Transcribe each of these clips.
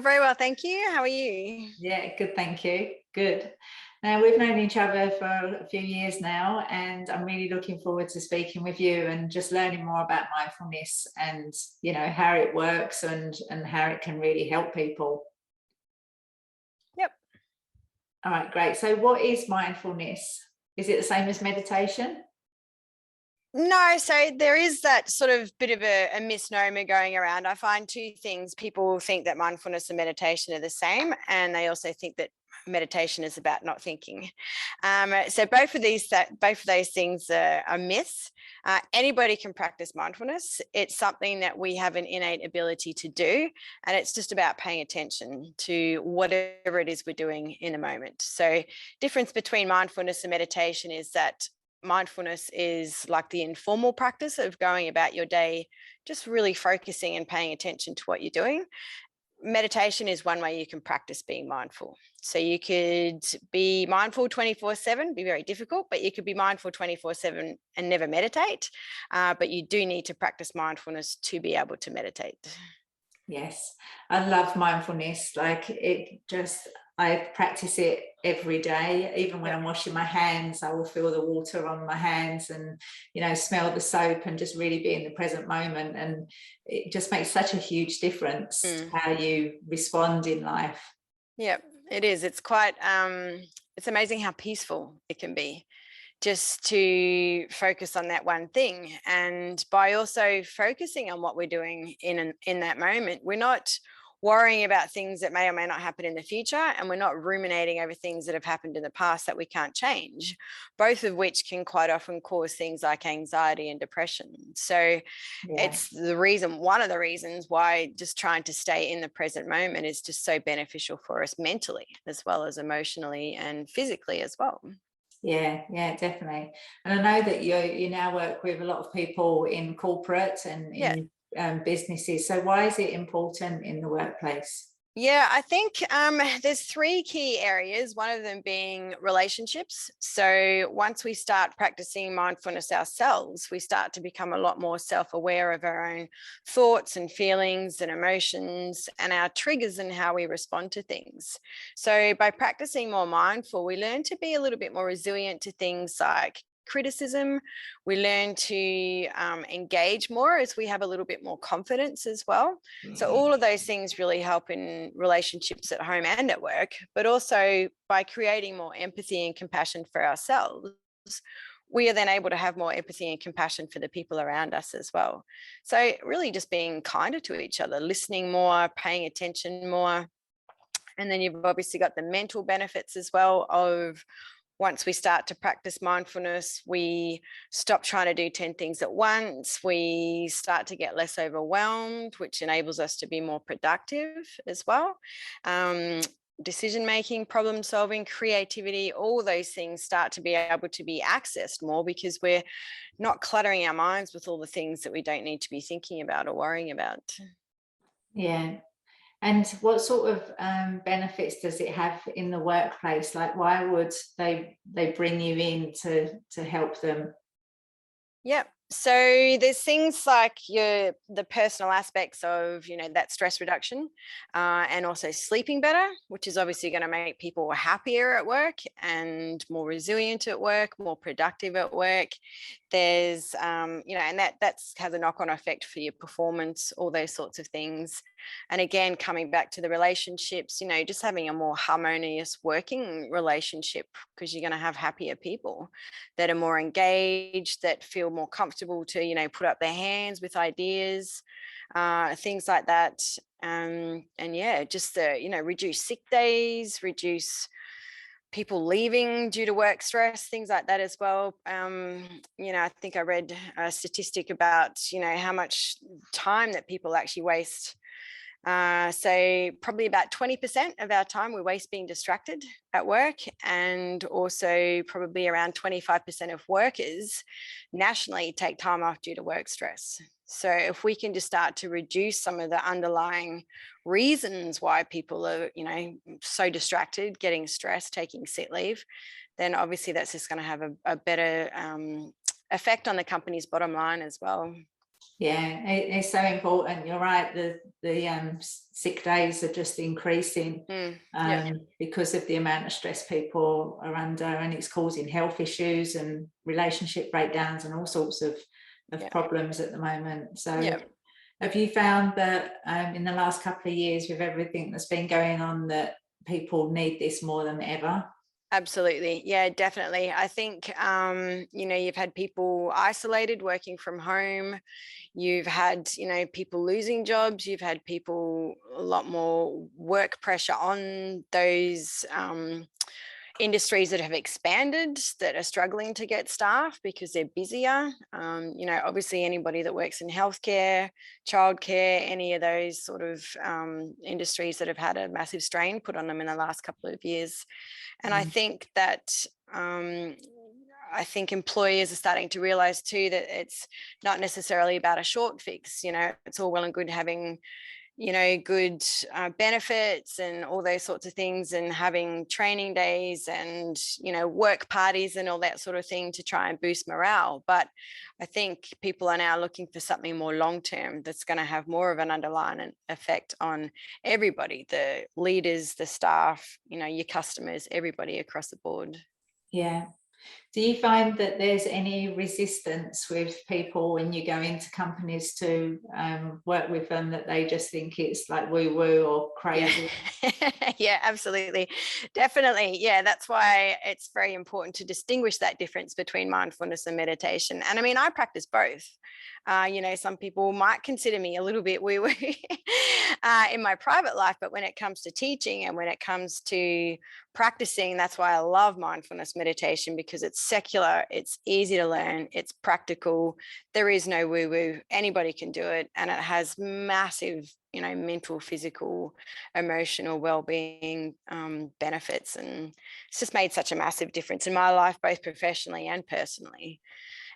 very well, thank you. How are you? Yeah, good, thank you. Good. Now, we've known each other for a few years now, and I'm really looking forward to speaking with you and just learning more about mindfulness and, how it works and how it can really help people. Yep. All right, great. So what is mindfulness? Is it the same as meditation? No, so there is that sort of bit of a misnomer going around. I find two things. People think that mindfulness and meditation are the same, and they also think that meditation is about not thinking. So both of those things are myths. Anybody can practice mindfulness. It's something that we have an innate ability to do, and it's just about paying attention to whatever it is we're doing in the moment. So difference between mindfulness and meditation is that mindfulness is like the informal practice of going about your day, just really focusing and paying attention to what you're doing. Meditation is one way you can practice being mindful. So you could be mindful 24/7, be very difficult, but you could be mindful 24/7 and never meditate. But you do need to practice mindfulness to be able to meditate. Yes, I love mindfulness. I practice it every day. Even when Yep. I'm washing my hands, I will feel the water on my hands and, smell the soap and just really be in the present moment. And it just makes such a huge difference to how you respond in life. Yep, it is. It's quite, it's amazing how peaceful it can be just to focus on that one thing. And by also focusing on what we're doing in that moment, we're not worrying about things that may or may not happen in the future, and we're not ruminating over things that have happened in the past that we can't change, both of which can quite often cause things like anxiety and depression. So Yeah. it's one of the reasons why just trying to stay in the present moment is just so beneficial for us mentally, as well as emotionally and physically as well. Yeah, definitely. And I know that you now work with a lot of people in corporate and Yeah. in businesses. So why is it important in the workplace? Yeah, I think there's three key areas, one of them being relationships. So once we start practicing mindfulness ourselves, we start to become a lot more self-aware of our own thoughts and feelings and emotions and our triggers and how we respond to things. So by practicing more mindful, we learn to be a little bit more resilient to things like criticism. We learn to engage more as we have a little bit more confidence as well. So all of those things really help in relationships at home and at work, but also by creating more empathy and compassion for ourselves, we are then able to have more empathy and compassion for the people around us as well. So really just being kinder to each other, listening more, paying attention more. And then you've obviously got the mental benefits as well of once we start to practice mindfulness, we stop trying to do 10 things at once. We start to get less overwhelmed, which enables us to be more productive as well. Decision making, problem solving, creativity, all those things start to be able to be accessed more because we're not cluttering our minds with all the things that we don't need to be thinking about or worrying about. Yeah. And what sort of benefits does it have in the workplace? Like, why would they bring you in to help them? Yep. So there's things like the personal aspects of that stress reduction, and also sleeping better, which is obviously going to make people happier at work and more resilient at work, more productive at work. There's and that has a knock-on effect for your performance, all those sorts of things. And again, coming back to the relationships, just having a more harmonious working relationship, because you're going to have happier people that are more engaged, that feel more comfortable to, put up their hands with ideas, things like that. And yeah, just reduce sick days, reduce people leaving due to work stress, things like that as well. I think I read a statistic about, how much time that people actually waste. So probably about 20% of our time we waste being distracted at work, and also probably around 25% of workers nationally take time off due to work stress. So if we can just start to reduce some of the underlying reasons why people are, so distracted, getting stressed, taking sick leave, then obviously that's just going to have a better effect on the company's bottom line as well. Yeah, it's so important. You're right. The sick days are just increasing Yeah. because of the amount of stress people are under, and it's causing health issues and relationship breakdowns and all sorts of Yeah. problems at the moment. So, Yeah. have you found that in the last couple of years, with everything that's been going on, that people need this more than ever? Absolutely. Yeah, definitely. I think, you've had people isolated working from home. You've had, people losing jobs. You've had people a lot more work pressure on those industries that have expanded, that are struggling to get staff because they're busier. Obviously anybody that works in healthcare, childcare, any of those sort of industries that have had a massive strain put on them in the last couple of years. And I think that I think employers are starting to realize too that it's not necessarily about a short fix. It's all well and good having good benefits and all those sorts of things, and having training days and work parties and all that sort of thing to try and boost morale. But I think people are now looking for something more long term that's going to have more of an underlying effect on everybody, the leaders, the staff, your customers, everybody across the board. Yeah. Do you find that there's any resistance with people when you go into companies to work with them, that they just think it's like woo woo or crazy? Yeah. Yeah, absolutely. Definitely. Yeah, that's why it's very important to distinguish that difference between mindfulness and meditation. And I mean, I practice both. Some people might consider me a little bit woo woo in my private life, but when it comes to teaching and when it comes to practicing, that's why I love mindfulness meditation, because it's secular, it's easy to learn, it's practical. There is no woo woo. Anybody can do it. And it has massive, mental, physical, emotional well-being benefits. And it's just made such a massive difference in my life, both professionally and personally.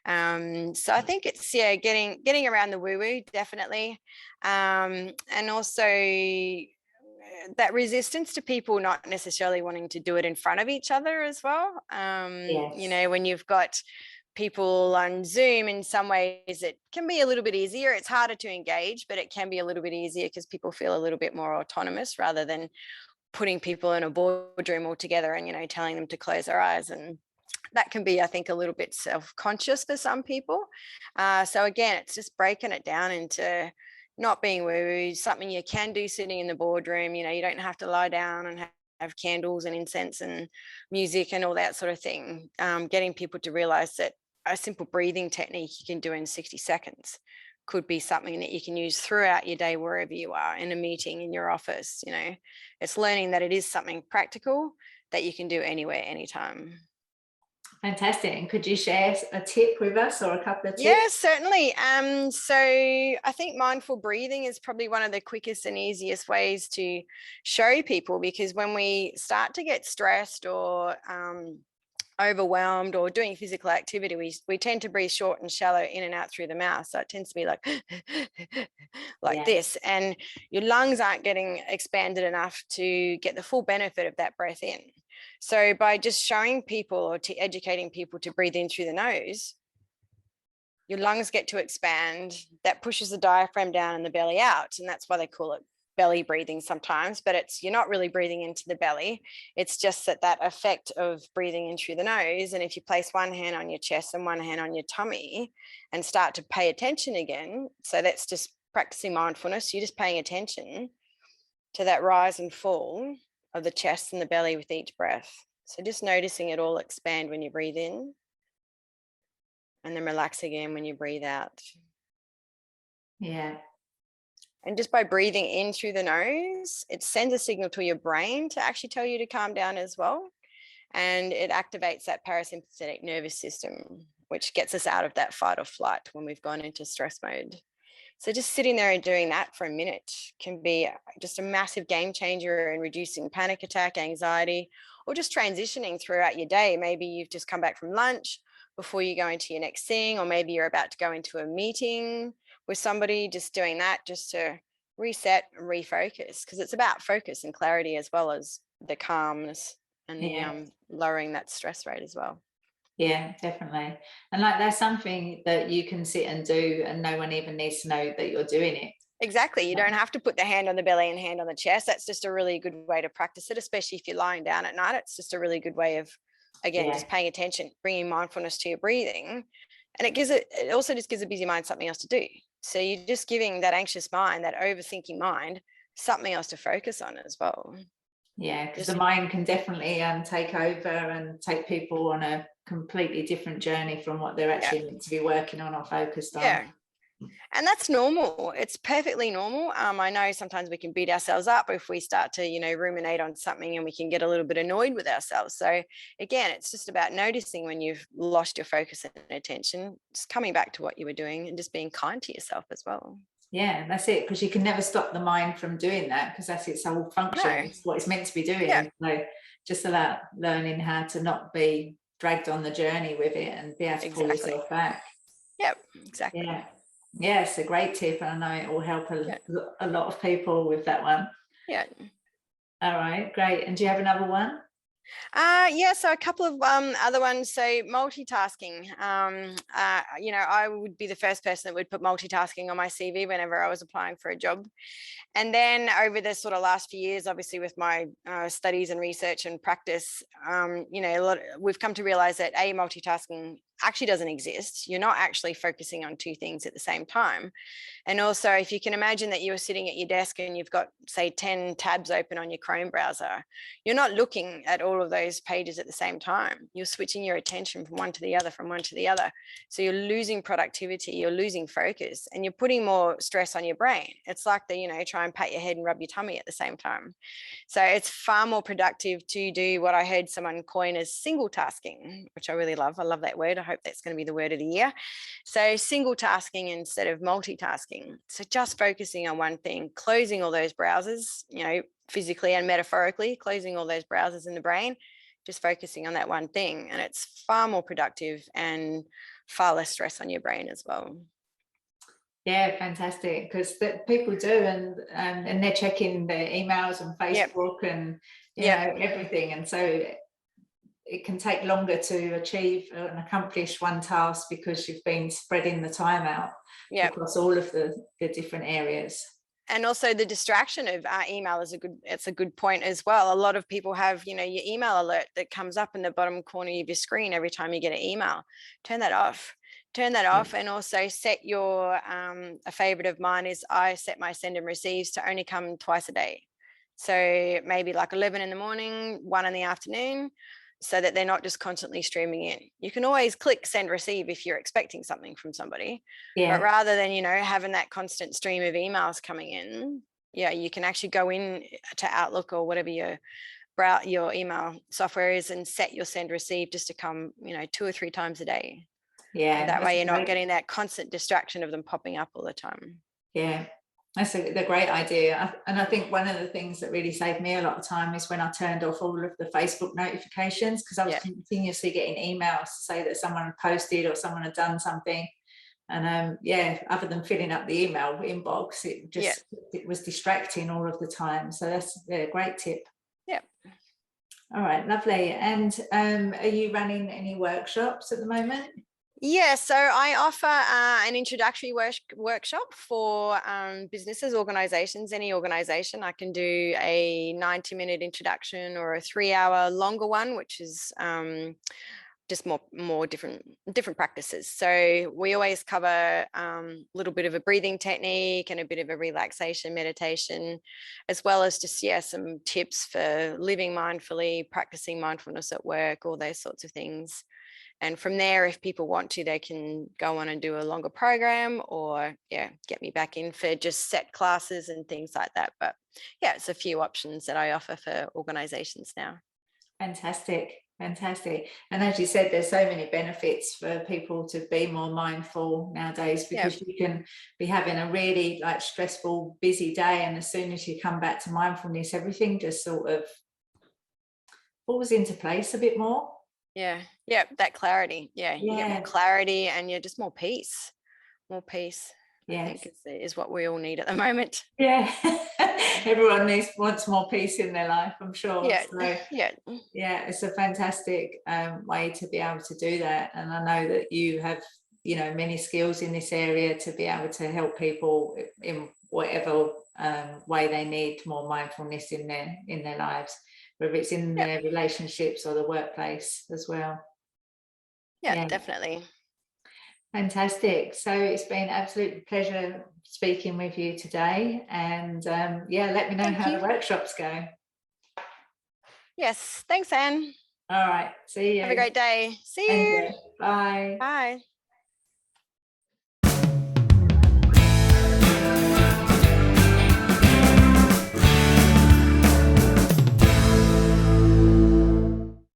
So I think it's getting around the woo-woo, definitely. And also that resistance to people not necessarily wanting to do it in front of each other as well. Yes. When you've got people on Zoom, in some ways it can be a little bit easier. It's harder to engage, but it can be a little bit easier because people feel a little bit more autonomous, rather than putting people in a boardroom all together and telling them to close their eyes. And that can be, I think, a little bit self-conscious for some people. So again, it's just breaking it down into not being woo-woo, something you can do sitting in the boardroom. You don't have to lie down and have candles and incense and music and all that sort of thing. Getting people to realize that a simple breathing technique you can do in 60 seconds could be something that you can use throughout your day, wherever you are, in a meeting, in your office. It's learning that it is something practical that you can do anywhere, anytime. Fantastic. And could you share a tip with us, or a couple of Yeah, tips? certainly. So I think mindful breathing is probably one of the quickest and easiest ways to show people, because when we start to get stressed or overwhelmed or doing physical activity, we tend to breathe short and shallow in and out through the mouth. So it tends to be like like Yeah. this, and your lungs aren't getting expanded enough to get the full benefit of that breath in. So by just showing people or educating people to breathe in through the nose, your lungs get to expand. That pushes the diaphragm down and the belly out, and that's why they call it belly breathing sometimes. But you're not really breathing into the belly. It's just that effect of breathing in through the nose. And if you place one hand on your chest and one hand on your tummy and start to pay attention again, so that's just practicing mindfulness. You're just paying attention to that rise and fall of the chest and the belly with each breath. So just noticing it all expand when you breathe in, and then relax again when you breathe out. Yeah. And just by breathing in through the nose, it sends a signal to your brain to actually tell you to calm down as well. And it activates that parasympathetic nervous system, which gets us out of that fight or flight when we've gone into stress mode. So just sitting there and doing that for a minute can be just a massive game changer in reducing panic attack, anxiety, or just transitioning throughout your day. Maybe you've just come back from lunch before you go into your next thing, or maybe you're about to go into a meeting with somebody. Just doing that just to reset and refocus, because it's about focus and clarity, as well as the calmness and the Yeah. lowering that stress rate as well. Yeah, definitely. And like that's something that you can sit and do and no one even needs to know that you're doing it. Exactly. You don't have to put the hand on the belly and hand on the chest. That's just a really good way to practice it, especially if you're lying down at night. It's just a really good way of, again, Yeah. just paying attention, bringing mindfulness to your breathing. And it also just gives a busy mind something else to do. So you're just giving that anxious mind, that overthinking mind, something else to focus on as well. Yeah, because the Just, mind can definitely take over and take people on a completely different journey from what they're yeah, actually meant to be working on or focused on. yeah. And that's normal. It's perfectly normal. I know sometimes we can beat ourselves up if we start to, ruminate on something, and we can get a little bit annoyed with ourselves. So again, it's just about noticing when you've lost your focus and attention, just coming back to what you were doing and just being kind to yourself as well. Yeah, that's it, because you can never stop the mind from doing that, because that's its whole function. No. It's what it's meant to be Yeah. doing. So just about learning how to not be dragged on the journey with it and be able to pull Exactly. yourself back. Yep. Exactly. Yeah. Yeah, it's a great tip. And I know it will help Yeah. a lot of people with that one. Yeah. All right, great. And do you have another one? Yeah, so a couple of other ones. So multitasking. I would be the first person that would put multitasking on my CV whenever I was applying for a job. And then over the sort of last few years, obviously with my studies and research and practice, we've come to realize that multitasking actually doesn't exist. You're not actually focusing on two things at the same time. And also, if you can imagine that you were sitting at your desk and you've got, say, 10 tabs open on your Chrome browser, you're not looking at all of those pages at the same time. You're switching your attention from one to the other, from one to the other. So you're losing productivity, you're losing focus, and you're putting more stress on your brain. It's like try and pat your head and rub your tummy at the same time. So it's far more productive to do what I heard someone coin as single tasking, which I really love. I love that word. I hope that's going to be the word of the year. So single tasking instead of multitasking. So just focusing on one thing, closing all those browsers, physically and metaphorically, closing all those browsers in the brain, just focusing on that one thing. And it's far more productive and far less stress on your brain as well. Yeah, fantastic. Because people do, and they're checking their emails and Facebook and everything, and so it can take longer to achieve and accomplish one task because you've been spreading the time out across all of the different areas. And also the distraction of email it's a good point as well. A lot of people have, your email alert that comes up in the bottom corner of your screen every time you get an email. Turn that off. And also set your, a favorite of mine is I set my send and receives to only come twice a day. So maybe like 11 in the morning, 1 in the afternoon, so that they're not just constantly streaming in. You can always click send receive if you're expecting something from somebody, but rather than, having that constant stream of emails coming in, you can actually go in to Outlook or whatever your email software is and set your send receive just to come, 2 or 3 times a day. Yeah. And that way you're not getting that constant distraction of them popping up all the time. Yeah. That's a great idea. And I think one of the things that really saved me a lot of time is when I turned off all of the Facebook notifications, because I was continuously getting emails to say that someone had posted or someone had done something. And other than filling up the email inbox, it was distracting all of the time. So that's a great tip. Yeah. All right, lovely. And are you running any workshops at the moment? Yeah, so I offer an introductory workshop for businesses, organizations, any organization. I can do a 90-minute introduction or a 3-hour longer one, which is just more different practices. So we always cover a little bit of a breathing technique and a bit of a relaxation meditation, as well as just some tips for living mindfully, practicing mindfulness at work, all those sorts of things. And from there, if people want to, they can go on and do a longer program or get me back in for just set classes and things like that. But it's a few options that I offer for organizations now. Fantastic. And as you said, there's so many benefits for people to be more mindful nowadays, because you can be having a really stressful, busy day, and as soon as you come back to mindfulness, everything just sort of falls into place a bit more. That clarity. You get more clarity and you're just more peace. I think is what we all need at the moment. Yeah. everyone wants more peace in their life, I'm sure. Yeah, So yeah, yeah, it's a fantastic way to be able to do that. And I know that you have, you know, many skills in this area to be able to help people in whatever way they need more mindfulness in their lives, whether it's in yeah, their relationships or the workplace as well. yeah, Yeah, definitely. fantastic. So it's been an absolute pleasure speaking with you today. And yeah, let me know Thank how you. the workshops go. Yes, thanks, Anne. All right, see Have a you. great day. See And you. bye. Bye.